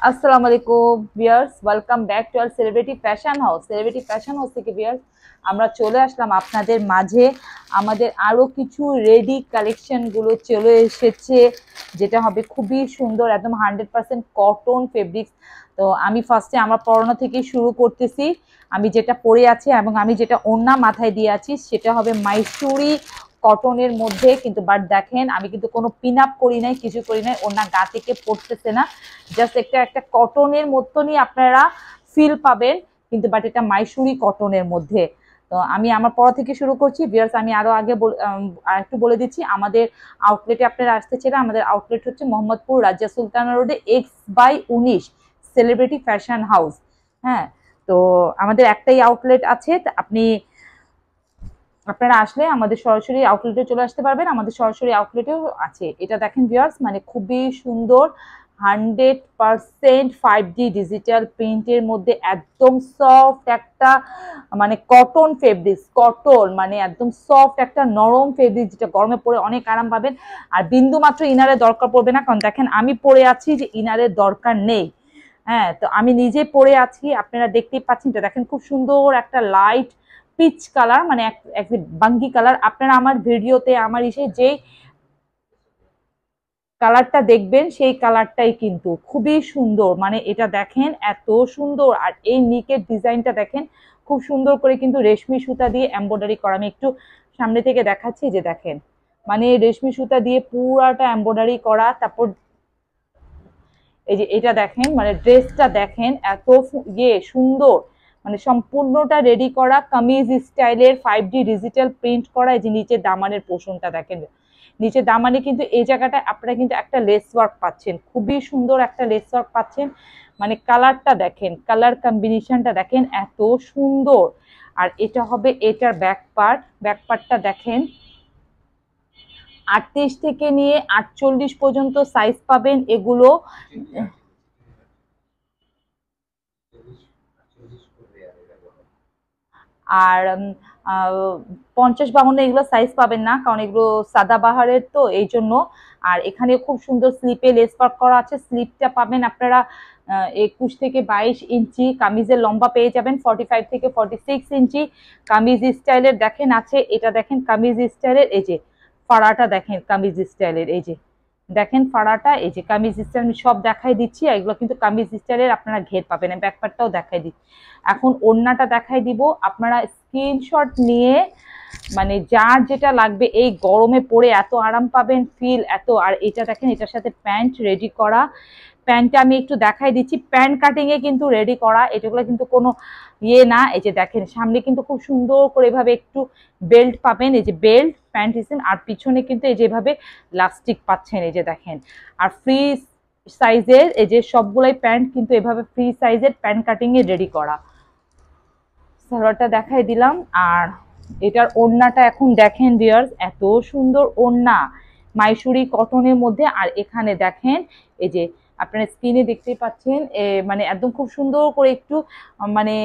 আসসালামু আলাইকুম viewers, welcome back to our celebrity fashion house. Celebrity fashion house থেকে viewers আমরা চলে আসলাম আপনাদের মাঝে। আমাদের আরো কিছু রেডি কালেকশনগুলো চলে এসেছে, যেটা হবে খুবই সুন্দর, একদম 100% কটন ফেব্রিক্স। তো আমি ফার্স্টে আমার পরনো থেকে শুরু করতেছি। আমি যেটা পরে আছি এবং আমি যেটা ওড়না মাথায় দিয়ে আছি সেটা হবে মাইসুরি কটনের মধ্যে। কিন্তু বাট দেখেন, আমি কিন্তু কোনো পিন আপ করি নাই, কিছু করি নাই, ওড়না গা থেকে পড়তেছে না, জাস্ট একটা একটা কটনের মতনই আপনারা ফিল পাবেন। কিন্তু বাট এটা মাইসুরি কটনের মধ্যে। তো আমি আমার পড়া থেকে শুরু করছি ভিউয়ার্স। আমি আরো আগে একটু বলে দিচ্ছি, আমাদের আউটলেটে আপনারা আসতে চাইলে আমাদের আউটলেট হচ্ছে মোহাম্মদপুর রাজিয়া সুলতানা রোডে X/19 সেলিব্রিটি ফ্যাশন হাউস। হ্যাঁ, তো আমাদের একটাই আউটলেট আছে। আপনারা আসলে আমাদের সরাসরি আউটলেটে চলে আসতে পারবেন। আমাদের সরাসরি আউটলেটেও আছে। এটা দেখেন ভিউয়ার্স, মানে খুবই সুন্দর, 100% 5D ডিজিটাল প্রিন্টের মধ্যে একদম সফট একটা মানে কটন ফেব্রিক্স। কটন মানে একদম সফট একটা নরম ফেব্রিক, যেটা গরমে পরে অনেক আরাম পাবেন। আর বিন্দু মাত্র ইনারের দরকার পড়বে না, কারণ দেখেন আমি পরে আছি যে ইনারের দরকার নেই। হ্যাঁ, তো আমি নিজে পরে আছি, আপনারা দেখতেই পাচ্ছেন। এটা দেখেন খুব সুন্দর একটা লাইট পিচ কালার, মানে এক বাঙ্গি কালার। আপনারা আমার ভিডিওতে আমার যে কালারটা দেখবেন সেই কালারটাই কিন্তু খুবই সুন্দর। মানে এটা দেখেন এত সুন্দর, আর এই নিকের ডিজাইনটা দেখেন খুব সুন্দর করে কিন্তু রেশমি সুতা দিয়ে এমব্রয়ডারি করা। আমি একটু সামনে থেকে দেখাচ্ছি, যে দেখেন মানে রেশমি সুতা দিয়ে পুরাটা এমব্রয়ডারি করা। তারপর এই যে এটা দেখেন, মানে ড্রেসটা দেখেন এত সুন্দর, মানে সম্পূর্ণটা রেডি করা কামিজ স্টাইলের 5D ডিজিটাল প্রিন্ট করা। এই যে নিচে দামানের পোর্শনটা দেখেন, নিচে দামানে কিন্তু এই জায়গাটায় আপনারা কিন্তু একটা লেস ওয়ার্ক পাচ্ছেন, খুবই সুন্দর একটা লেস ওয়ার্ক পাচ্ছেন। মানে কালারটা দেখেন, কালার কম্বিনেশনটা দেখেন এত সুন্দর। আর এটা হবে এটার ব্যাক পার্টটা দেখেন, 38 থেকে নিয়ে 48 পর্যন্ত সাইজ পাবেন এগুলো। আর 50-52 এগুলো সাইজ পাবেন না, কারণ এগুলো সাদাবাহারের, তো এই জন্য। আর এখানে খুব সুন্দর স্লিপে লেস ওয়ার্ক করা আছে। স্লিপটা পাবেন আপনারা 21 থেকে 22 ইঞ্চি। কামিজের লম্বা পেয়ে যাবেন 45 থেকে 46 ইঞ্চি। কামিজ স্টাইলের দেখেন আছে, এটা দেখেন কামিজ স্টাইলের, এই যে ফাড়াটা দেখেন কামিজ স্টাইলের, এই যে দেখেন ফাড়াটা, এই যে কামিজ স্টাইল আমি সব দেখাই দিচ্ছি। এগুলো কিন্তু কামিজ স্টাইলের আপনারা ঘের পাবেন। ব্যাকপার্টটাও দেখাই দিচ্ছি। এখন ওড়নাটা দেখাই দিব, আপনারা স্ক্রিনশট নিয়ে মানে যার যেটা লাগবে, এই গরমে পরে এত আরাম পাবেন, ফিল এত। আর এটা দেখেন, এটার সাথে প্যান্ট রেডি করা। প্যান্টটা আমি একটু দেখাই দিচ্ছি, প্যান্ট কাটিং এ কিন্তু রেডি করা, এটাগুলো কিন্তু কোনো না। এই যে দেখেন সামনে কিন্তু খুব সুন্দর করে এভাবে একটু বেল্ট পাবেন, এই যে বেল্ট প্যান্ট হিসেবে। আর পিছনে কিন্তু এই যেভাবে লাস্টিক পাচ্ছেন, এই যে দেখেন। আর ফ্রি সাইজের এই যে সবগুলাই প্যান্ট কিন্তু এভাবে ফ্রি সাইজের প্যান্ট কাটিং এ রেডি করা। সালোয়ারটা দেখাই দিলাম। আর এটার ওড়নাটা এখন দেখেন ভিউয়ার্স, এত সুন্দর ওড়না মাইসুরি কটনের মধ্যে। আর এখানে দেখেন এই যে আপনারা স্ক্রিনে দেখতেই পাচ্ছেন, মানে একদম খুব সুন্দর করে একটু মানে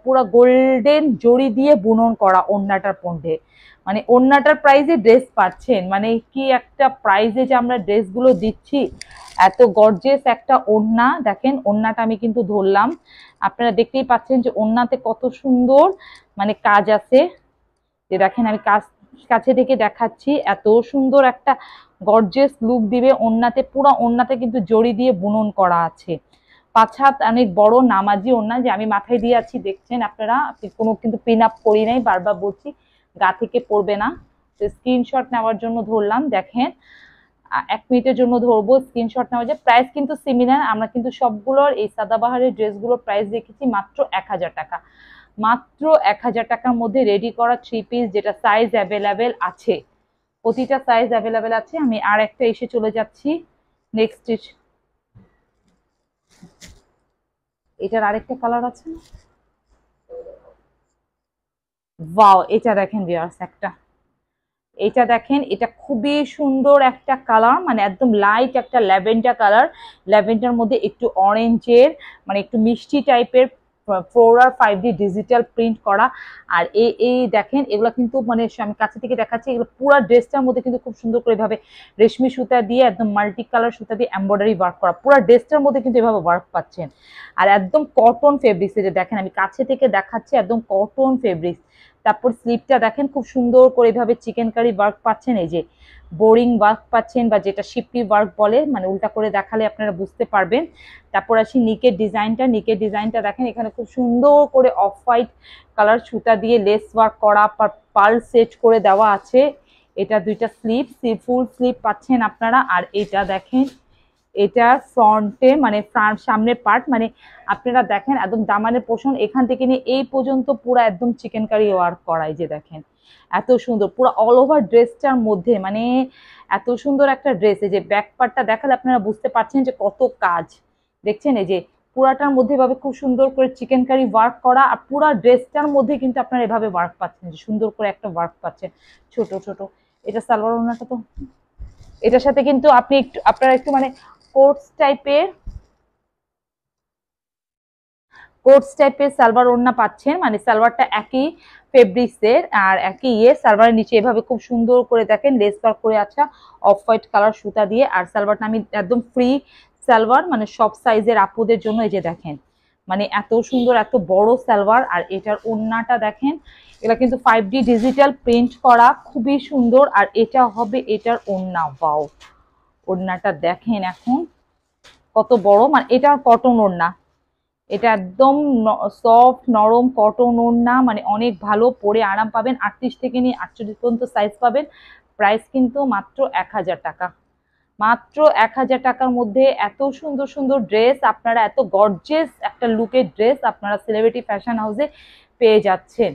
পুরো গোল্ডেন জড়ি দিয়ে বুনন করা ওড়নাটার মধ্যে। মানে ওড়নাটার প্রাইজে ড্রেস পাচ্ছেন, মানে কি একটা প্রাইজে যে আমরা ড্রেসগুলো দিচ্ছি। এত গর্জিয়াস একটা ওড়না দেখেন। ওড়নাটা আমি কিন্তু ধরলাম, আপনারা দেখতেই পাচ্ছেন যে ওড়নাতে কত সুন্দর মানে কাজ আছে। যে দেখেন আমি কাছে থেকে দেখাচ্ছি, এত সুন্দর একটা গর্জিয়াস লুক দিবে ওড়নাতে। পুরো ওড়নাতে কিন্তু জড়ি দিয়ে বুনন করা আছে। 5 হাত অনেক বড় নামাজি ওড়না, যে আমি মাথায় দিয়ে আছি দেখছেন আপনারা। কোনো কিন্তু পিন আপ করি নাই, বারবার বলছি গা থেকে পড়বে না। তো স্ক্রিনশট নেওয়ার জন্য ধরলাম, দেখেন 1 মিনিটের জন্য ধরবো, স্ক্রিনশট নেওয়া যায়। প্রাইস কিন্তু সিমিলার, আমরা কিন্তু সবগুলোর এই সাদাবাহারের ড্রেসগুলোর প্রাইস রেখেছি মাত্র 1000 টাকা। মাত্র 1000 টাকার মধ্যে রেডি করা 3 পিস, যেটা সাইজ অ্যাভেলেবেল আছে, প্রতিটা সাইজ অ্যাভেলেবেল আছে। আমি আর একটা এসে চলে যাচ্ছি নেক্সট। এটার আরেকটা কালার আছে, ওয়াও এটা দেখেন ভিউয়ার্স একটা, এটা দেখেন, এটা খুবই সুন্দর একটা কালার, মানে একদম লাইট একটা ল্যাভেন্ডার কালার। ল্যাভেন্ডার মধ্যে একটু অরেঞ্জের মানে একটু মিষ্টি টাইপের ফ্লোরাল 5D ডিজিটাল প্রিন্ট করা। আর এই দেখেন এগুলো কিন্তু মানে আমি কাছে থেকে দেখাচ্ছি, এগুলো পুরো ড্রেসটার মধ্যে কিন্তু খুব সুন্দর করে এভাবে রেশমি সুতা দিয়ে একদম মাল্টি কালার সুতা দিয়ে এমব্রয়ডারি ওয়ার্ক করা, পুরো ড্রেসটার মধ্যে কিন্তু এভাবে ওয়ার্ক পাচ্ছেন। আর একদম কটন ফেব্রিক্স, এই যে দেখেন আমি কাছে থেকে দেখাচ্ছি, একদম কটন ফেব্রিক্স। তারপর স্লিপটা দেখেন খুব সুন্দর করে এভাবে চিকেন কারি ওয়ার্ক পাচ্ছেন, এই যে বোরিং ওয়ার্ক পাচ্ছেন বা যেটা শিপি ওয়ার্ক বলে, মানে উল্টা করে দেখালে আপনারা বুঝতে পারবেন। তারপর আসি নিকের ডিজাইনটা দেখেন এখানে খুব সুন্দর করে অফ হোয়াইট কালার সুতা দিয়ে লেস ওয়ার্ক করা, পার্ল সেট করে দেওয়া আছে। এটা দুইটা স্লিপ, ফুল স্লিপ পাচ্ছেন আপনারা। আর এটা দেখেন এটা ফ্রন্টে মানে সামনের পার্ট, মানে আপনারা দেখেন একদম দামানের পোর্শন এখান থেকে নিয়ে এই পর্যন্ত পুরো একদম চিকেন কারি ওয়ার্ক করা, এই যে দেখেন এত সুন্দর পুরো অল ওভার ড্রেসটার মধ্যে, মানে এত সুন্দর একটা ড্রেস। এই যে ব্যাক পার্টটা দেখালে আপনারা বুঝতে পারছেন যে কত কাজ, দেখছেন এই যে পুরাটার মধ্যে এভাবে খুব সুন্দর করে চিকেন কারি ওয়ার্ক করা। আর পুরা ড্রেসটার মধ্যে কিন্তু আপনারা এভাবে ওয়ার্ক পাচ্ছেন, যে সুন্দর করে একটা ওয়ার্ক পাচ্ছেন ছোট ছোট। এটা সালোয়ার ওড়নাটা তো এটার সাথে কিন্তু আপনারা একটু মানে কোটস টাইপের সালোয়ার ওড়না পাচ্ছেন, মানে সালোয়ারটা একই ফেব্রিক্সের আর একই সালোয়ারের নিচে এভাবে খুব সুন্দর করে দেখেন লেস ওয়ার্ক করে আছে অফ হোয়াইট কালার সুতা দিয়ে। আর সালোয়ারটা আমি একদম ফ্রি সালোয়ার, মানে সব সাইজের আপুদের জন্য। এই যে দেখেন মানে এত সুন্দর এত বড় সালোয়ার। আর এটার ওড়নাটা দেখেন, এটা কিন্তু 5D ডিজিটাল প্রিন্ট করা, খুবই সুন্দর। আর এটা হবে এটার ওড়না, ওয়াও ওড়নাটা দেখেন এখন কত বড়, মানে এটা কটন ওড়না, এটা একদম সফট নরম কটন ওড়না, মানে অনেক ভালো, পরে আরাম পাবেন। 38 থেকে নিয়ে 48 পর্যন্ত সাইজ পাবেন। প্রাইস কিন্তু মাত্র 1000 টাকা, মাত্র 1000 টাকার মধ্যে এত সুন্দর সুন্দর ড্রেস আপনারা, এত গর্জিয়াস একটা লুকের ড্রেস আপনারা সেলিব্রিটি ফ্যাশন হাউসে পেয়ে যাচ্ছেন।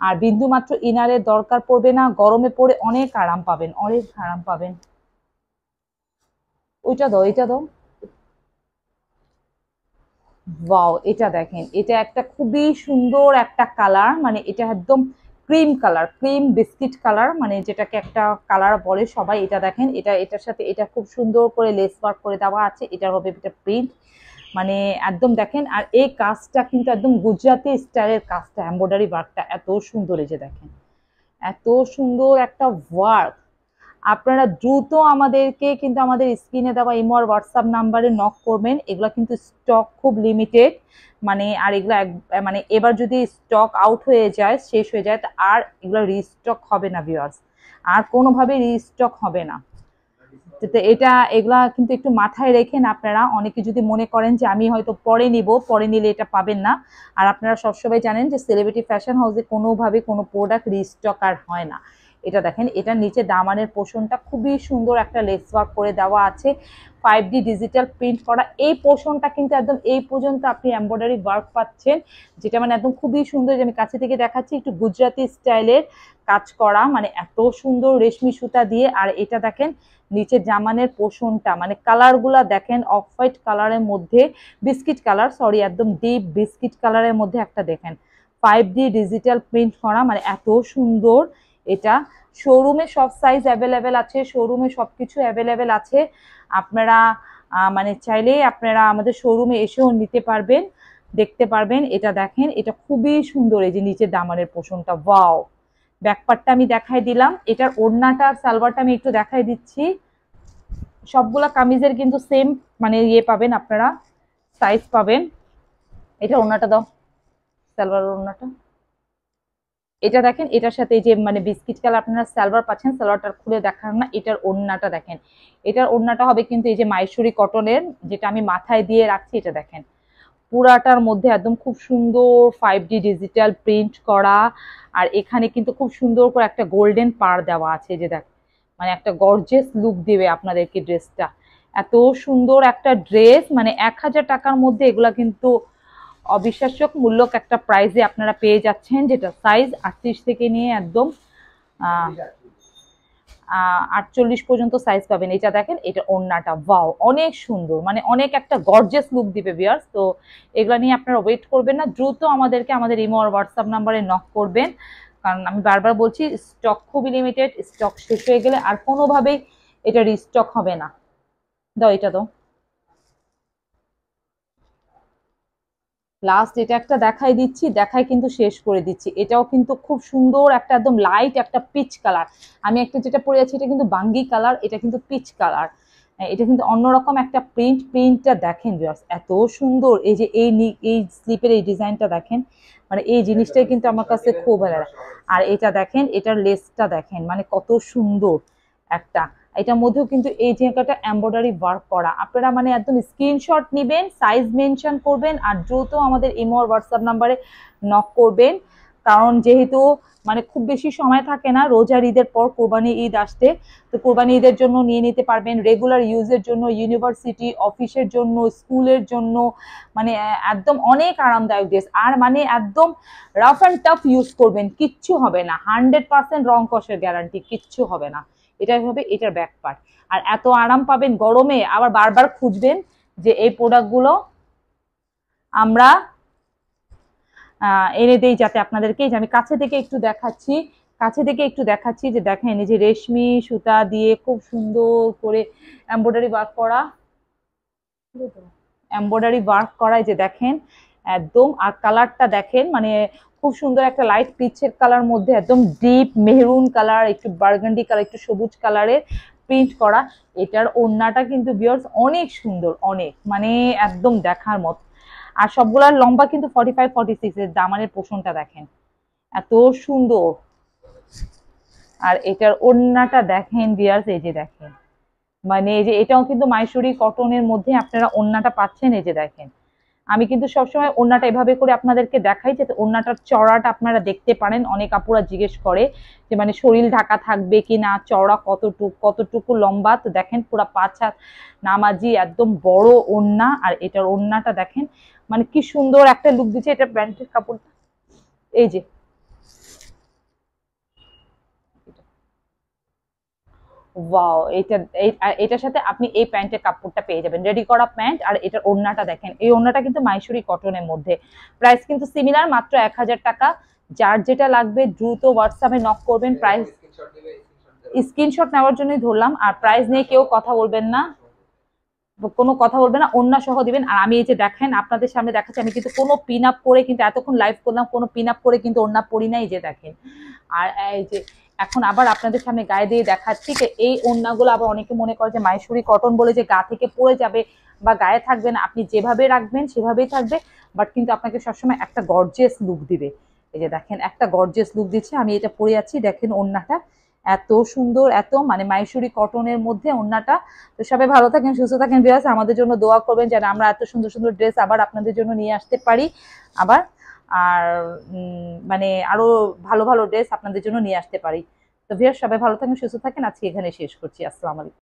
আর বিন্দু মাত্র ইনারের দরকার পড়বে না, গরমে পরে অনেক আরাম পাবেন, অনেক আরাম পাবেন। ওইটা দাও, এটা দাও। ওয়াও এটা দেখেন, এটা একটা খুবই সুন্দর একটা কালার, মানে এটা একদম cream colour, cream biscuit colour, মানে যেটাকে একটা কালার বলে সবাই। এটা দেখেন এটার সাথে এটা খুব সুন্দর করে লেস ওয়ার্ক করে দেওয়া আছে, এটা হবে এটা প্রিন্ট, মানে একদম দেখেন। আর এই কাজটা কিন্তু একদম গুজরাটি স্টাইলের কাজটা, এমব্রয়ডারি ওয়ার্কটা এত সুন্দর, এই যে দেখেন এত সুন্দর একটা ওয়ার্ক। আপনারা দ্রুত আমাদেরকে কিন্তু আমাদের স্ক্রিনে দেওয়া ইমো আর হোয়াটসঅ্যাপ নাম্বারে নক করবেন, এগুলা কিন্তু স্টক খুব লিমিটেড, মানে আর এগুলা মানে এবার যদি স্টক আউট হয়ে যায়, শেষ হয়ে যায়, তা আর এগুলো রিস্টক হবে না ভিউয়ার্স, আর কোনোভাবে রিস্টক হবে না। এটা এগুলা কিন্তু একটু মাথায় রেখেন আপনারা। অনেকে যদি মনে করেন যে আমি হয়তো পরে নিব, পরে নিলে এটা পাবেন না। আর আপনারা সবসময় জানেন যে সেলিব্রিটি ফ্যাশন হাউসে কোনোভাবে কোনো প্রোডাক্ট রিস্টক আর হয় না। এটা দেখেন এটা নিচে দামানের পোর্শনটা খুবই সুন্দর একটা লেস ওয়ার্ক করে দেওয়া আছে, 5D ডিজিটাল প্রিন্ট করা। এই পোর্শনটা কিন্তু একদম এই পর্যন্ত আপনি এমব্রয়ডারি ওয়ার্ক পাচ্ছেন, যেটা মানে একদম খুবই সুন্দর। যে আমি কাছে থেকে দেখাচ্ছি, একটু গুজরাটি স্টাইলের কাজ করা, মানে এত সুন্দর রেশমি সুতা দিয়ে। আর এটা দেখেন নিচে জামানের পোর্শনটা, মানে কালারগুলা দেখেন অফ হোয়াইট কালারের মধ্যে বিস্কিট কালার, সরি একদম ডিপ বিস্কিট কালারের মধ্যে একটা দেখেন 5D ডিজিটাল প্রিন্ট করা, মানে এত সুন্দর। এটা শোরুমে সব সাইজ অ্যাভেলেবেল আছে, শোরুমে সবকিছু অ্যাভেলেবেল আছে। আপনারা মানে চাইলে আপনারা আমাদের শোরুমে এসেও নিতে পারবেন, দেখতে পারবেন। এটা দেখেন এটা খুবই সুন্দর, এই যে নিচের দামানের পোর্শনটা, ওয়াও। ব্যাকপার্টটা আমি দেখাই দিলাম, এটার ওড়নাটা আর সালোয়ারটা আমি একটু দেখাই দিচ্ছি। সবগুলা কামিজের কিন্তু সেম মানে পাবেন আপনারা, সাইজ পাবেন। এটা ওড়নাটা দাও, সালোয়ার ওড়নাটা এটা দেখেন, এটার সাথে যে মানে বিস্কিট কালার আপনারা সালোয়ার পাচ্ছেন, সালোয়ারটা খুলে দেখান না। এটার ওড়নাটা দেখেন, এটার ওড়নাটা হবে কিন্তু এই যে মাইসুরি কটনের, যেটা আমি মাথায় দিয়ে রাখছি। এটা দেখেন পুরাটার মধ্যে একদম খুব সুন্দর 5D ডিজিটাল প্রিন্ট করা। আর এখানে কিন্তু খুব সুন্দর করে একটা গোল্ডেন পাড় দেওয়া আছে, যে দেখ মানে একটা গর্জিয়াস লুক দিবে আপনাদেরকে ড্রেসটা। এত সুন্দর একটা ড্রেস, মানে 1000 টাকার মধ্যে এগুলা কিন্তু অবিশ্বাস্য মূল্যক একটা প্রাইসে আপনারা পেয়ে যাচ্ছেন, যেটা সাইজ 38 থেকে নিয়ে একদম 48 পর্যন্ত সাইজ পাবেন। এটা দেখেন এটা ওড়নাটা, ওয়াও অনেক সুন্দর, মানে অনেক একটা গর্জিয়াস লুক দিবে ভিউয়ার্স। তো এগুলা নিয়ে আপনারা ওয়েট করবেন না, দ্রুত আমাদেরকে আমাদের ইমো আর হোয়াটসঅ্যাপ নাম্বারে নক করবেন, কারণ আমি বারবার বলছি স্টক খুবই লিমিটেড, স্টক শেষ হয়ে গেলে আর কোনোভাবেই এটা রিস্টক হবে না। দাও এটা দাও। লাস্ট এটা একটা দেখাই দিচ্ছি, দেখাই কিন্তু শেষ করে দিচ্ছি। এটাও কিন্তু খুব সুন্দর একটা একদম লাইট একটা পিচ কালার। আমি একটা যেটা পরে আছি এটা কিন্তু বাঙ্গি কালার, এটা কিন্তু পিচ কালার। এটা কিন্তু অন্যরকম একটা প্রিন্টটা দেখেন জাস্ট এত সুন্দর। এই যে এই স্লিপের এই ডিজাইনটা দেখেন, মানে এই জিনিসটাই কিন্তু আমার কাছে খুব ভালো লাগে। আর এটা দেখেন, এটার লেসটা দেখেন মানে কত সুন্দর একটা। এটার মধ্যেও কিন্তু এই জায়গাটা এমব্রয়ডারি ওয়ার্ক করা। আপনারা মানে একদম স্ক্রিনশট নেবেন, সাইজ মেনশন করবেন আর দ্রুত আমাদের ইমো আর হোয়াটসঅ্যাপ নাম্বারে নক করবেন। কারণ যেহেতু মানে খুব বেশি সময় থাকে না রোজার ঈদের পর কোরবানি ঈদ আসতে, তো কোরবানি ঈদের জন্য নিয়ে নিতে পারবেন, রেগুলার ইউজের জন্য, ইউনিভার্সিটি অফিসের জন্য, স্কুলের জন্য, মানে একদম অনেক আরামদায়ক ড্রেস। আর মানে একদম রাফ অ্যান্ড টাফ ইউজ করবেন, কিচ্ছু হবে না, 100% রং কষের গ্যারান্টি, কিচ্ছু হবে না। এটাই হবে এটার ব্যাক পার্ট। আর এত আরাম পাবেন গরমে, আবার বারবার খুঁজবেন যে এই প্রোডাক্টগুলো আমরা এনে দেই যাতে আপনাদেরকে। যে আমি কাছে থেকে একটু দেখাচ্ছি, কাছে থেকে একটু দেখাচ্ছি যে দেখেন এই যে রেশমি সুতা দিয়ে খুব সুন্দর করে এমব্রয়ডারি ওয়ার্ক করা, এমব্রয়ডারি ওয়ার্ক করা যে দেখেন একদম। আর কালারটা দেখেন মানে খুব সুন্দর একটা লাইট পিচের কালার মধ্যে একদম ডিপ মেহরুন কালার, একটু বার্গান্ডি কালার, একটু সবুজ কালারের প্রিন্ট করা। এটার ওড়নাটা কিন্তু ভিউয়ার্স অনেক সুন্দর, অনেক মানে একদম দেখার মতো। আর সবগুলার লম্বা কিন্তু 45-46 এর। দামানের পোষণটা দেখেন এত সুন্দর। আর এটার ওড়নাটা দেখেন ভিউয়ার্স, এই যে দেখেন মানে এই যে এটাও কিন্তু মাইসুরি কটনের মধ্যে আপনারা ওড়নাটা পাচ্ছেন। এই যে দেখেন, আমি কিন্তু সবসময় ওড়নাটা এভাবে করে আপনাদেরকে দেখাই যাতে ওড়নাটার চওড়াটা আপনারা দেখতে পারেন। অনেক আপুরা জিজ্ঞেস করে যে মানে শরীর ঢাকা থাকবে কি না, চওড়া কতটুকু লম্বা। তো দেখেন পুরো 5 হাত নামাজি একদম বড় ওড়না। আর এটার ওড়নাটা দেখেন মানে কি সুন্দর একটা লুক দিচ্ছে। এটা প্যান্টের কাপড়, এই যে ওয়াও, এটার সাথে আপনি এই প্যান্টের কাপড়টা পেয়ে যাবেন, রেডি করা প্যান্ট। আর এটার ওড়নাটা দেখেন, এই ওড়নাটা কিন্তু মাইসুরি কটনের মধ্যে। প্রাইস কিন্তু সিমিলার, মাত্র 1000 টাকা। যার যেটা লাগবে দ্রুত হোয়াটসঅ্যাপে নক করবেন। প্রাইস স্ক্রিনশট নেওয়ার জন্যই ধরলাম। আর প্রাইস নিয়ে কেউ কথা বলবেন না, কোনো কথা বলবে না, ওড়না সহ দিবেন। আর আমি এই যে দেখেন আপনাদের সামনে দেখাচ্ছি, আমি কিন্তু কোনো পিন আপ করে কিন্তু এতক্ষণ লাইভ করলাম, কোনো পিন আপ করে কিন্তু ওড়না পরি নাই, যে দেখেন। আর এই যে এখন আবার আপনাদের সামনে গায়ে দিয়ে দেখাচ্ছি যে এই ওড়নাগুলো আবার অনেকে মনে করে যে মাইসুরি কটন বলে যে গা থেকে পড়ে যাবে বা গায়ে থাকবে না। আপনি যেভাবে রাখবেন সেভাবেই থাকবে, বাট কিন্তু আপনাকে সবসময় একটা গর্জিয়াস লুক দিবে। এই যে দেখেন একটা গর্জিয়াস লুক দিচ্ছে। আমি এটা পরে আছি, দেখেন ওড়নাটা এত সুন্দর, এত মানে মাইসুরি কটনের মধ্যে ওড়নাটা। তো সবাই ভালো থাকেন, সুস্থ থাকেন ভিউয়ার্স, আমাদের জন্য দোয়া করবেন যেন আমরা এত সুন্দর সুন্দর ড্রেস আবার আপনাদের জন্য নিয়ে আসতে পারি আবার। আর মানে আরো ভালো ভালো ড্রেস আপনাদের জন্য নিয়ে আসতে পারি। তো ভিউয়ার্স সবাই ভালো থাকেন, সুস্থ থাকেন, আজকে এখানে শেষ করছি। আসসালামু আলাইকুম।